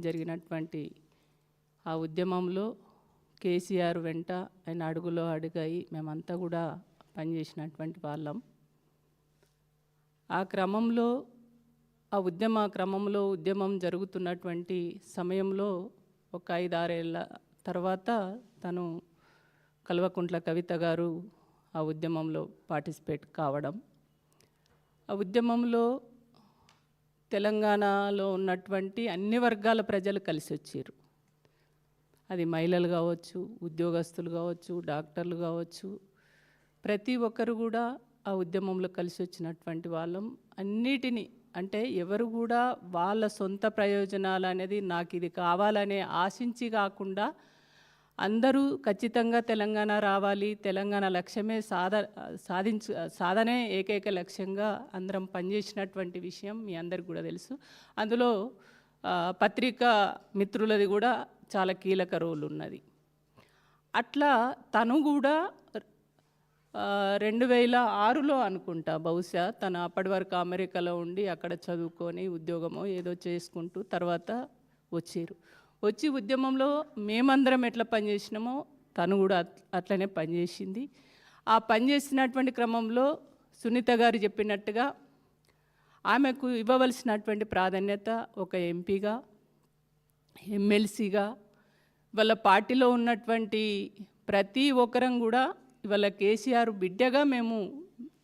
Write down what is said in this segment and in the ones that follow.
జరిగినటువంటి ఆ ఉద్యమంలో కేసీఆర్ వెంట ఆయన అడుగులో అడుగై మేమంతా కూడా పనిచేసినటువంటి వాళ్ళం. ఆ క్రమంలో ఉద్యమం జరుగుతున్నటువంటి సమయంలో ఒక 5-6 ఏళ్ళ తర్వాత తను కల్వకుంట్ల కవిత గారు ఆ ఉద్యమంలో పార్టిసిపేట్ కావడం, ఆ ఉద్యమంలో తెలంగాణలో ఉన్నటువంటి అన్ని వర్గాల ప్రజలు కలిసి వచ్చారు. అది మహిళలు కావచ్చు, ఉద్యోగస్తులు కావచ్చు, డాక్టర్లు కావచ్చు, ప్రతి ఒక్కరు కూడా ఆ ఉద్యమంలో కలిసి వచ్చినటువంటి వాళ్ళం. అన్నిటినీ అంటే ఎవరు కూడా వాళ్ళ సొంత ప్రయోజనాలు అనేది నాకు ఇది కావాలనే ఆశించి కాకుండా అందరూ ఖచ్చితంగా తెలంగాణ రావాలి, తెలంగాణ లక్ష్యమే సాధనే ఏకైక లక్ష్యంగా అందరం పనిచేసినటువంటి విషయం మీ అందరికి కూడా తెలుసు. అందులో పత్రికా మిత్రులది కూడా చాలా కీలక రోల్ ఉన్నది. అట్లా తను కూడా 2006లో అనుకుంటా బహుశా తను అప్పటి వరకు అమెరికాలో ఉండి అక్కడ చదువుకొని ఉద్యోగమో ఏదో చేసుకుంటూ తర్వాత వచ్చి ఉద్యమంలో మేమందరం ఎట్లా పనిచేసినామో తను కూడా అట్లనే పనిచేసింది. ఆ పనిచేసినటువంటి క్రమంలో సునీత గారు చెప్పినట్టుగా ఆమెకు ఇవ్వవలసినటువంటి ప్రాధాన్యత ఒక ఎంపీగా, ఎమ్మెల్సీగా, వాళ్ళ పార్టీలో ఉన్నటువంటి ప్రతి ఒక్కరం కూడా ఇవాళ కేసీఆర్ బిడ్డగా మేము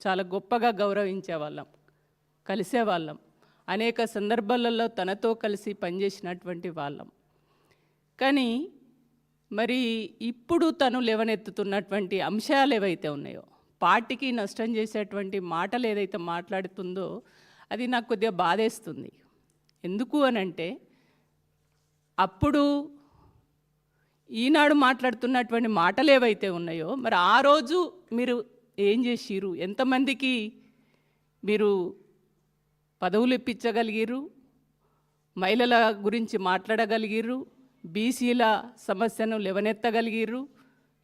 చాలా గొప్పగా గౌరవించేవాళ్ళం, కలిసేవాళ్ళం. అనేక సందర్భాలలో తనతో కలిసి పనిచేసినటువంటి వాళ్ళం. కానీ మరి ఇప్పుడు తను లేవనెత్తుతున్నటువంటి అంశాలు ఏవైతే ఉన్నాయో, పార్టీకి నష్టం చేసేటువంటి మాటలు ఏదైతే మాట్లాడుతుందో అది నాకు కొద్దిగా బాధేస్తుంది. ఎందుకు అనంటే అప్పుడు ఈనాడు మాట్లాడుతున్నటువంటి మాటలు ఏవైతే ఉన్నాయో మరి ఆ రోజు మీరు ఏం చేసిరు, ఎంతమందికి మీరు పదవులు ఇప్పించగలిగిరు, మహిళల గురించి మాట్లాడగలిగిరు, బీసీల సమస్యను లేవనెత్తగలిగిరు,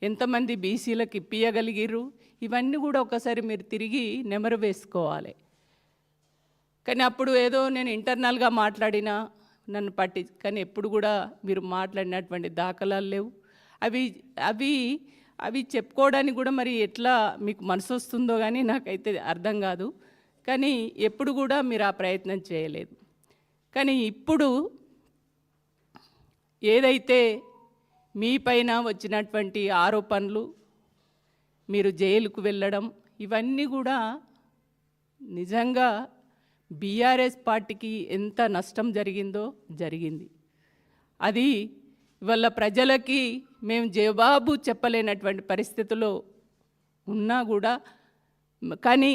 ఎంతమంది బీసీలకు ఇప్పియగలిగిరు, ఇవన్నీ కూడా ఒకసారి మీరు తిరిగి నెమరు వేసుకోవాలి. కానీ అప్పుడు ఏదో నేను ఇంటర్నల్గా మాట్లాడినా నన్ను కానీ ఎప్పుడు కూడా మీరు మాట్లాడినటువంటి దాఖలాలు లేవు. అవి చెప్పుకోవడానికి కూడా మరి ఎట్లా మీకు మనసు వస్తుందో కానీ నాకైతే అర్థం కాదు. కానీ ఎప్పుడు కూడా మీరు ఆ ప్రయత్నం చేయలేదు. కానీ ఇప్పుడు ఏదైతే మీ పైన వచ్చినటువంటి ఆరోపణలు, మీరు జైలుకు వెళ్ళడం, ఇవన్నీ కూడా నిజంగా బీఆర్ఎస్ పార్టీకి ఎంత నష్టం జరిగింది. అది ఇవాళ ప్రజలకి మేము జవాబు చెప్పలేనటువంటి పరిస్థితిలో ఉన్నా కూడా, కానీ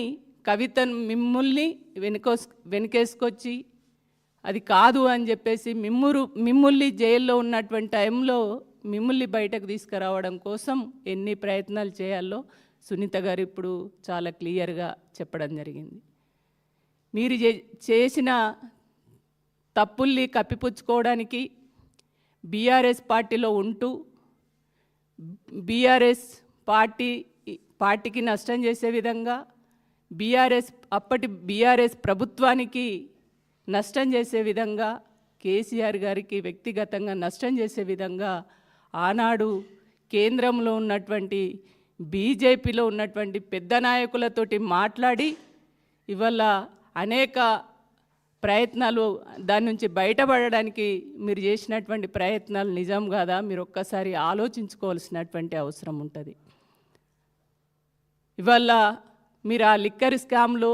కవితను మిమ్మల్ని వెనకేసుకొచ్చి అది కాదు అని చెప్పేసి మిమ్మల్ని జైల్లో ఉన్నటువంటి టైంలో మిమ్మల్ని బయటకు తీసుకురావడం కోసం ఎన్ని ప్రయత్నాలు చేయాలో సునీత గారు ఇప్పుడు చాలా క్లియర్గా చెప్పడం జరిగింది. మీరు చేసిన తప్పుల్ని కప్పిపుచ్చుకోవడానికి బీఆర్ఎస్ పార్టీలో ఉంటూ బీఆర్ఎస్ పార్టీకి నష్టం చేసే విధంగా, అప్పటి బీఆర్ఎస్ ప్రభుత్వానికి నష్టం చేసే విధంగా, కేసీఆర్ గారికి వ్యక్తిగతంగా నష్టం చేసే విధంగా ఆనాడు కేంద్రంలో ఉన్నటువంటి బీజేపీలో ఉన్నటువంటి పెద్ద నాయకులతోటి మాట్లాడి ఇవాళ అనేక ప్రయత్నాలు దాని నుంచి బయటపడడానికి మీరు చేసినటువంటి ప్రయత్నాలు నిజం కాదా, మీరు ఒక్కసారి ఆలోచించుకోవాల్సినటువంటి అవసరం ఉంటుంది. ఇవాళ మీరు ఆ లిక్కర్ స్కామ్లో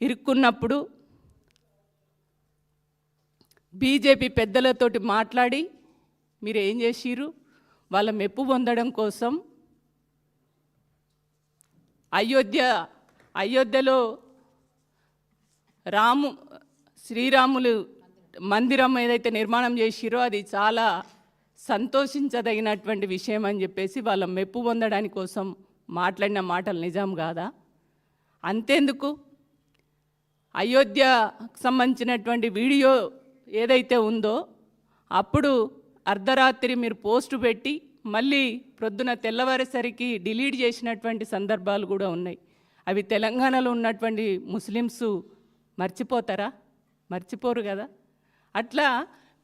ఇరుక్కున్నప్పుడు బీజేపీ పెద్దలతోటి మాట్లాడి మీరు ఏం చేసిరు, వాళ్ళ మెప్పు పొందడం కోసం అయోధ్యలో శ్రీరాములు మందిరం ఏదైతే నిర్మాణం చేసిరో అది చాలా సంతోషించదగినటువంటి విషయం అని చెప్పేసి వాళ్ళ మెప్పు పొందడానికి కోసం మాట్లాడిన మాటలు నిజం కాదా? అంతేందుకు అయోధ్యకు సంబంధించినటువంటి వీడియో ఏదైతే ఉందో అప్పుడు అర్ధరాత్రి మీరు పోస్టు పెట్టి మళ్ళీ ప్రొద్దున తెల్లవారేసరికి డిలీట్ చేసినటువంటి సందర్భాలు కూడా ఉన్నాయి. అవి తెలంగాణలో ఉన్నటువంటి ముస్లిమ్స్ మర్చిపోతారా? మర్చిపోరు కదా. అట్లా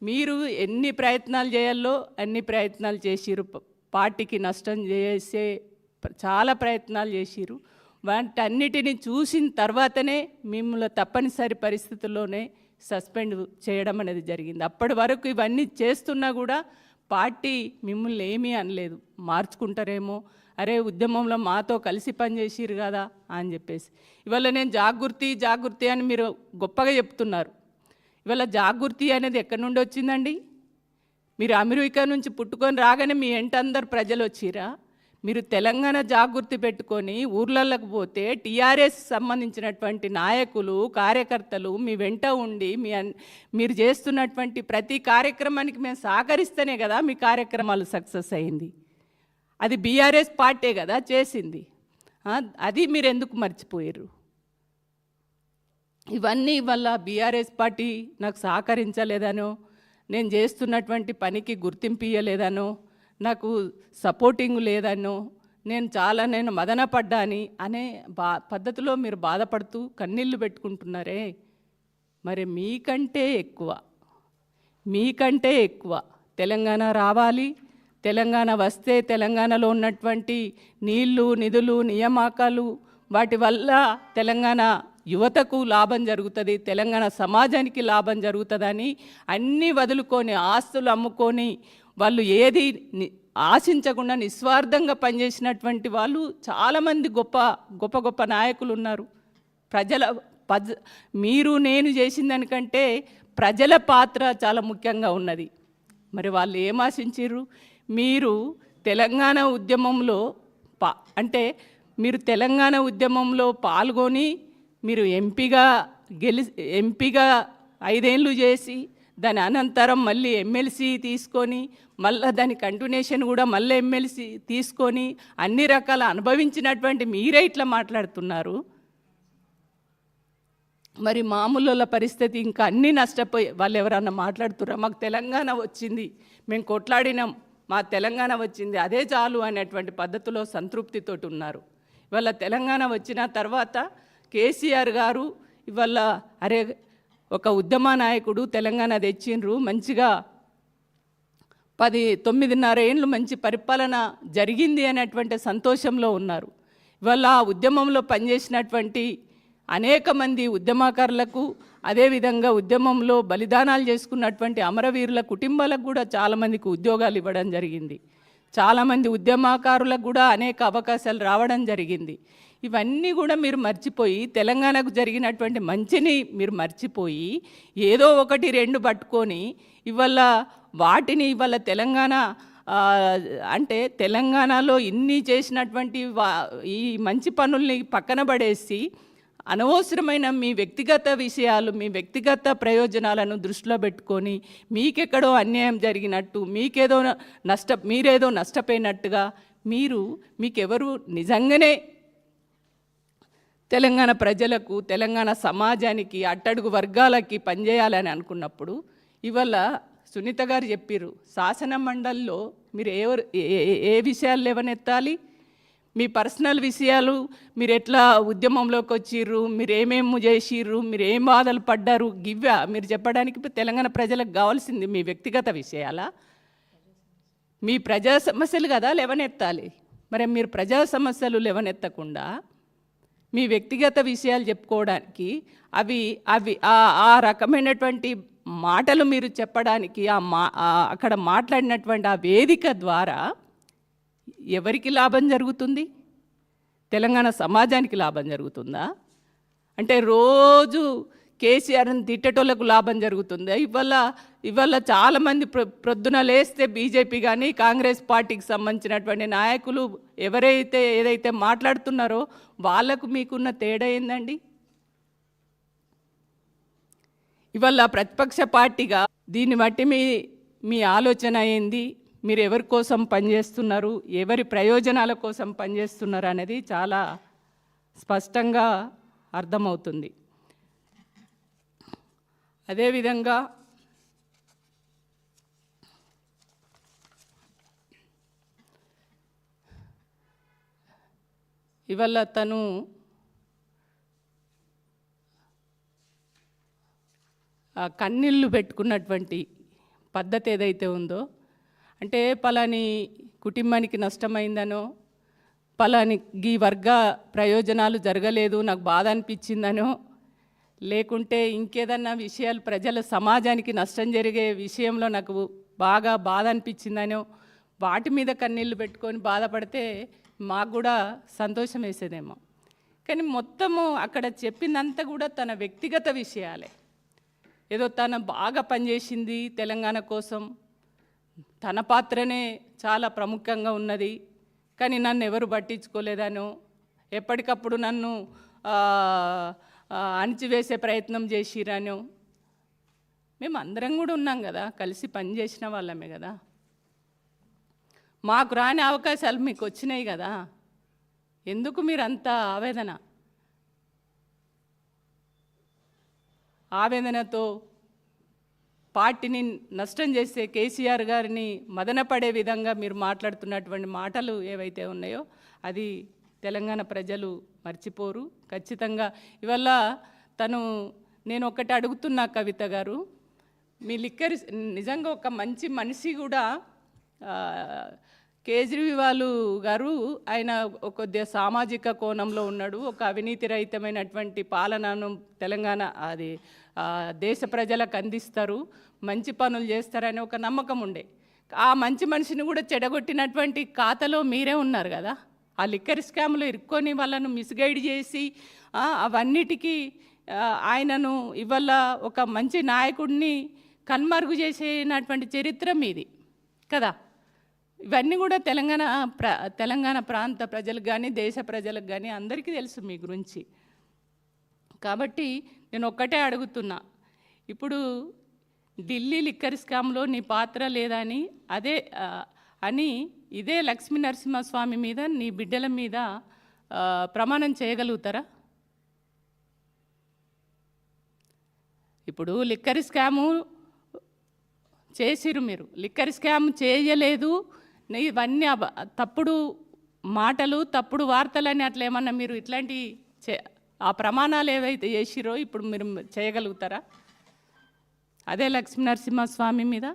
మీరు ఎన్ని ప్రయత్నాలు చేయాలో అన్ని ప్రయత్నాలు చేసిరు, పార్టీకి నష్టం చేసే చాలా ప్రయత్నాలు చేసిరు. వాటన్నిటిని చూసిన తర్వాతనే మిమ్మల్ని తప్పనిసరి పరిస్థితుల్లోనే సస్పెండ్ చేయడం అనేది జరిగింది. అప్పటి వరకు ఇవన్నీ చేస్తున్నా కూడా పార్టీ మిమ్మల్ని ఏమీ అనలేదు. మార్చుకుంటారేమో, అరే ఉద్యమంలో మాతో కలిసి పనిచేసిరు కదా అని చెప్పేసి. ఇవాళ నేను జాగృతి అని మీరు గొప్పగా చెప్తున్నారు. ఇవాళ జాగృతి అనేది ఎక్కడి నుండి వచ్చిందండి? మీరు అమెరికా నుంచి పుట్టుకొని రాగానే మీ ఎంట అందరు ప్రజలు వచ్చిరా? మీరు తెలంగాణ జాగృతి పెట్టుకొని ఊర్లలోకి పోతే టీఆర్ఎస్ సంబంధించినటువంటి నాయకులు, కార్యకర్తలు మీ వెంట ఉండి మీరు చేస్తున్నటువంటి ప్రతి కార్యక్రమానికి మేము సహకరిస్తేనే కదా మీ కార్యక్రమాలు సక్సెస్ అయింది. అది బీఆర్ఎస్ పార్టీ కదా చేసింది. అది మీరు ఎందుకు మర్చిపోయారు? ఇవన్నీ వల్ల బీఆర్ఎస్ పార్టీ నాకు సహకరించలేదనో, నేను చేస్తున్నటువంటి పనికి గుర్తింపు ఇవ్వలేదనో, నాకు సపోర్టింగ్ లేదనో, నేను మదనపడ్డాని అనే పద్ధతిలో మీరు బాధపడుతూ కన్నీళ్ళు పెట్టుకుంటున్నారే. మరి మీకంటే ఎక్కువ తెలంగాణ రావాలి. తెలంగాణ వస్తే తెలంగాణలో ఉన్నటువంటి నీళ్లు, నిధులు, నియామకాలు వాటి వల్ల తెలంగాణ యువతకు లాభం జరుగుతుంది, తెలంగాణ సమాజానికి లాభం జరుగుతుందని అన్నీ వదులుకొని ఆస్తులు అమ్ముకొని వాళ్ళు ఏది ఆశించకుండా నిస్వార్థంగా పనిచేసినటువంటి వాళ్ళు చాలామంది గొప్ప నాయకులు ఉన్నారు. మీరు నేను చేసిన దానికంటే ప్రజల పాత్ర చాలా ముఖ్యంగా ఉన్నది. మరి వాళ్ళు ఏం ఆశించారు? మీరు తెలంగాణ ఉద్యమంలో మీరు తెలంగాణ ఉద్యమంలో పాల్గొని మీరు ఎంపీగా 5 ఏళ్ళు చేసి దాని అనంతరం మళ్ళీ ఎమ్మెల్సీ తీసుకొని మళ్ళీ దాని కంటిన్యూషన్ కూడా మళ్ళీ ఎమ్మెల్సీ తీసుకొని అన్ని రకాల అనుభవించినటువంటి మీరే ఇట్లా మాట్లాడుతున్నారు. మరి మామూలుల పరిస్థితి ఇంకా అన్నీ నష్టపోయి వాళ్ళు ఎవరన్నా మాట్లాడుతుర్రా? మాకు తెలంగాణ వచ్చింది, మేము కొట్లాడినాం, మా తెలంగాణ వచ్చింది, అదే చాలు అనేటువంటి పద్ధతిలో సంతృప్తితోటి ఉన్నారు. ఇవాళ తెలంగాణ వచ్చిన తర్వాత కేసీఆర్ గారు ఇవాళ అరే ఒక ఉద్యమ నాయకుడు తెలంగాణ తెచ్చిండ్రు, మంచిగా 9.5 ఏళ్ళు మంచి పరిపాలన జరిగింది అనేటువంటి సంతోషంలో ఉన్నారు. ఇవాళ ఆ ఉద్యమంలో పనిచేసినటువంటి అనేక మంది ఉద్యమకారులకు, అదేవిధంగా ఉద్యమంలో బలిదానాలు చేసుకున్నటువంటి అమరవీరుల కుటుంబాలకు కూడా చాలామందికి ఉద్యోగాలు ఇవ్వడం జరిగింది. చాలామంది ఉద్యమకారులకు కూడా అనేక అవకాశాలు రావడం జరిగింది. ఇవన్నీ కూడా మీరు మర్చిపోయి తెలంగాణకు జరిగినటువంటి మంచిని మీరు మర్చిపోయి ఏదో 1-2 పట్టుకొని ఇవాళ తెలంగాణ అంటే తెలంగాణలో ఇన్ని చేసినటువంటి ఈ మంచి పనుల్ని పక్కన పడేసి అనవసరమైన మీ వ్యక్తిగత విషయాలు, మీ వ్యక్తిగత ప్రయోజనాలను దృష్టిలో పెట్టుకొని మీకెక్కడో అన్యాయం జరిగినట్టు, మీరేదో నష్టపోయినట్టుగా మీకెవరు నిజంగానే తెలంగాణ ప్రజలకు, తెలంగాణ సమాజానికి, అట్టడుగు వర్గాలకి పనిచేయాలని అనుకున్నప్పుడు ఇవాళ సునీత గారు చెప్పారు, శాసన మండలిలో మీరు ఏ విషయాలు లేవనెత్తాలి? మీ పర్సనల్ విషయాలు, మీరు ఎట్లా ఉద్యమంలోకి వచ్చిర్రు, మీరు ఏమేమి చేసిర్రు, మీరు ఏం బాధలు పడ్డారు, మీరు చెప్పడానికి తెలంగాణ ప్రజలకు కావాల్సింది మీ వ్యక్తిగత విషయాలా? మీ ప్రజా సమస్యలు కదా లేవనెత్తాలి. మరి మీరు ప్రజా సమస్యలు లేవనెత్తకుండా మీ వ్యక్తిగత విషయాలు చెప్పుకోవడానికి ఆ రకమైనటువంటి మాటలు మీరు చెప్పడానికి అక్కడ మాట్లాడినటువంటి ఆ వేదిక ద్వారా ఎవరికి లాభం జరుగుతుంది? తెలంగాణ సమాజానికి లాభం జరుగుతుందా? అంటే రోజు కేసీఆర్ని తిట్టేటోళ్ళకు లాభం జరుగుతుందా? ఇవాళ చాలామంది ప్రొద్దున లేస్తే బీజేపీ కానీ కాంగ్రెస్ పార్టీకి సంబంధించినటువంటి నాయకులు ఏదైతే మాట్లాడుతున్నారో వాళ్ళకు మీకున్న తేడా ఏందండి? ఇవాళ ప్రతిపక్ష పార్టీగా దీన్ని బట్టి మీ ఆలోచన ఏంది? మీరు ఎవరి కోసం పనిచేస్తున్నారు, ఎవరి ప్రయోజనాల కోసం పనిచేస్తున్నారు అనేది చాలా స్పష్టంగా అర్థమవుతుంది. అదేవిధంగా ఇవాళ తను కన్నీళ్ళు పెట్టుకున్నటువంటి పద్ధతి ఏదైతే ఉందో, అంటే పలాని కుటుంబానికి నష్టమైందనో, పలాని ఈ వర్గ ప్రయోజనాలు జరగలేదు నాకు బాధ అనిపించిందనో, లేకుంటే ఇంకేదన్నా విషయాలు ప్రజల సమాజానికి నష్టం జరిగే విషయంలో నాకు బాగా బాధ అనిపించిందనో, వాటి మీద కన్నీళ్ళు పెట్టుకొని బాధపడితే మాకు కూడా సంతోషం వేసేదేమో. కానీ మొత్తము అక్కడ చెప్పిందంతా కూడా తన వ్యక్తిగత విషయాలే. ఏదో తను బాగా పనిచేసింది తెలంగాణ కోసం, తన పాత్రనే చాలా ప్రముఖంగా ఉన్నది, కానీ నన్ను ఎవరు పట్టించుకోలేదనో, ఎప్పటికప్పుడు నన్ను అణిచివేసే ప్రయత్నం చేసిరనో. మేము అందరం కూడా ఉన్నాం కదా, కలిసి పనిచేసిన వాళ్ళమే కదా. మాకు రాని అవకాశాలు మీకు వచ్చినాయి కదా, ఎందుకు మీరు అంత ఆవేదనతో పార్టీని నష్టం చేసే కేసీఆర్ గారిని మదనపడే విధంగా మీరు మాట్లాడుతున్నటువంటి మాటలు ఏవైతే ఉన్నాయో అది తెలంగాణ ప్రజలు మర్చిపోరు ఖచ్చితంగా. ఇవల్ల నేను ఒకటి అడుగుతున్నా కవిత గారు, మీ లిక్కర్ నిజంగా ఒక మంచి మనిషి కూడా కేజ్రీవాల్ గారు ఆయన కొద్దిగా సామాజిక కోణంలో ఉన్నాడు, ఒక అవినీతి రహితమైనటువంటి పాలనను తెలంగాణ అది దేశ ప్రజలకు అందిస్తారు, మంచి పనులు చేస్తారని ఒక నమ్మకం ఉండే. ఆ మంచి మనిషిని కూడా చెడగొట్టినటువంటి ఖాతాలో మీరే ఉన్నారు కదా. ఆ లిక్కర్ స్కామ్లో ఇరుక్కొని వాళ్ళను మిస్గైడ్ చేసి అవన్నిటికీ ఆయనను ఇవాళ ఒక మంచి నాయకుడిని కన్మరుగు చేసేనటువంటి చరిత్ర మీది కదా. ఇవన్నీ కూడా తెలంగాణ ప్రాంత ప్రజలకు కానీ దేశ ప్రజలకు కానీ అందరికీ తెలుసు మీ గురించి. కాబట్టి నేను ఒక్కటే అడుగుతున్నా, ఇప్పుడు ఢిల్లీ లిక్కర్ స్కామ్లో నీ పాత్ర లేదని ఇదే లక్ష్మీ నరసింహస్వామి మీద నీ బిడ్డల మీద ప్రమాణం చేయగలుగుతారా? ఇప్పుడు లిక్కర్ స్కాము చేసిరు, మీరు లిక్కర్ స్కామ్ చేయలేదు, ఇవన్నీ తప్పుడు మాటలు తప్పుడు వార్తలని అట్లా ఏమన్నా మీరు ఇట్లాంటి ఆ ప్రమాణాలు ఏవైతే చేసిరో ఇప్పుడు మీరు చేయగలుగుతారా అదే లక్ష్మీ నరసింహస్వామి మీద?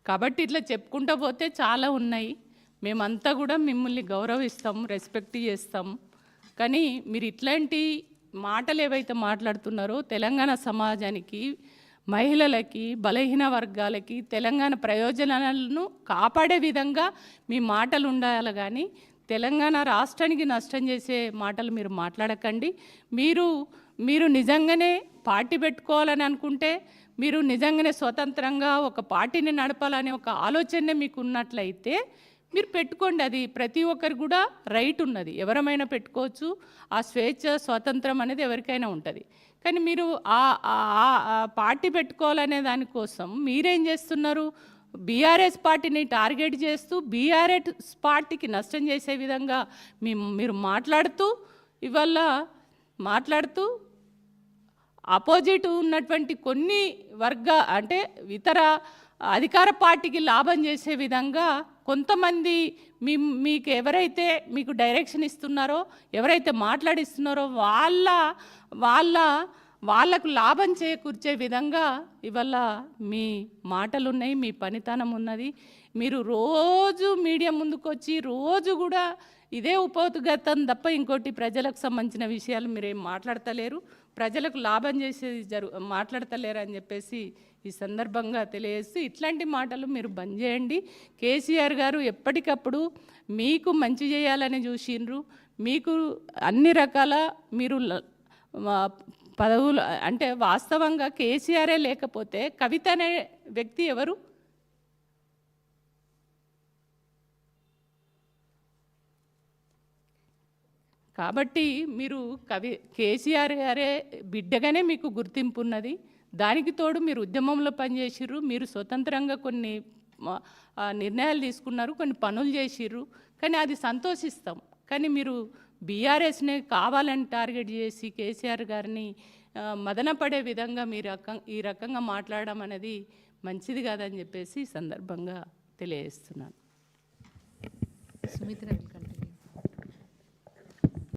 కాబట్టి ఇట్లా చెప్పుకుంటూ పోతే చాలా ఉన్నాయి. మేమంతా కూడా మిమ్మల్ని గౌరవిస్తాం, రెస్పెక్ట్ చేస్తాం. కానీ మీరు ఇట్లాంటి మాటలు ఏవైతే మాట్లాడుతున్నారో తెలంగాణ సమాజానికి, మహిళలకి, బలహీన వర్గాలకి తెలంగాణ ప్రయోజనాలను కాపాడే విధంగా మీ మాటలు ఉండాలి. కానీ తెలంగాణ రాష్ట్రానికి నష్టం చేసే మాటలు మీరు మాట్లాడకండి. మీరు నిజంగానే పార్టీ పెట్టుకోవాలని అనుకుంటే, మీరు నిజంగానే స్వతంత్రంగా ఒక పార్టీని నడపాలనే ఒక ఆలోచన మీకు ఉన్నట్లయితే మీరు పెట్టుకోండి. అది ప్రతి ఒక్కరు కూడా రైట్ ఉన్నది, ఎవరమైనా పెట్టుకోవచ్చు. ఆ స్వేచ్ఛ స్వాతంత్రం అనేది ఎవరికైనా ఉంటుంది. కానీ మీరు పార్టీ పెట్టుకోవాలనే దానికోసం మీరేం చేస్తున్నారు? బీఆర్ఎస్ పార్టీని టార్గెట్ చేస్తూ బీఆర్ఎస్ పార్టీకి నష్టం చేసే విధంగా మీరు మాట్లాడుతూ అపోజిట్ ఉన్నటువంటి కొన్ని అంటే ఇతర అధికార పార్టీకి లాభం చేసే విధంగా కొంతమంది మీకు ఎవరైతే మీకు డైరెక్షన్ ఇస్తున్నారో, ఎవరైతే మాట్లాడిస్తున్నారో వాళ్ళకు లాభం చేకూర్చే విధంగా ఇవాళ మీ మాటలు ఉన్నాయి, మీ పనితనం ఉన్నది. మీరు రోజు మీడియా ముందుకు వచ్చి రోజు కూడా ఇదే ఉపోద్ఘాతం తప్ప ఇంకోటి ప్రజలకు సంబంధించిన విషయాలు మీరేం మాట్లాడతలేరు, ప్రజలకు లాభం చేసేది మాట్లాడతలేరు అని చెప్పేసి ఈ సందర్భంగా తెలియజేస్తూ ఇట్లాంటి మాటలు మీరు బంద్ చేయండి. కేసీఆర్ గారు ఎప్పటికప్పుడు మీకు మంచి చేయాలని చూసిండ్రు. మీకు అన్ని రకాల మీరు పదవులు అంటే వాస్తవంగా కేసీఆరే లేకపోతే కవిత అనే వ్యక్తి ఎవరు? కాబట్టి మీరు కేసీఆర్ గారే బిడ్డగానే మీకు గుర్తింపు ఉన్నది. దానికి తోడు మీరు ఉద్యమంలో పనిచేసిర్రు, మీరు స్వతంత్రంగా కొన్ని నిర్ణయాలు తీసుకున్నారు, కొన్ని పనులు చేసిర్రు. కానీ అది సంతోషిస్తాం. కానీ మీరు బీఆర్ఎస్ని కావాలని టార్గెట్ చేసి కేసీఆర్ గారిని మదనపడే విధంగా మీరు ఈ రకంగా మాట్లాడడం అనేది మంచిది కాదని చెప్పేసి సందర్భంగా తెలియజేస్తున్నాను. సుమిత్ర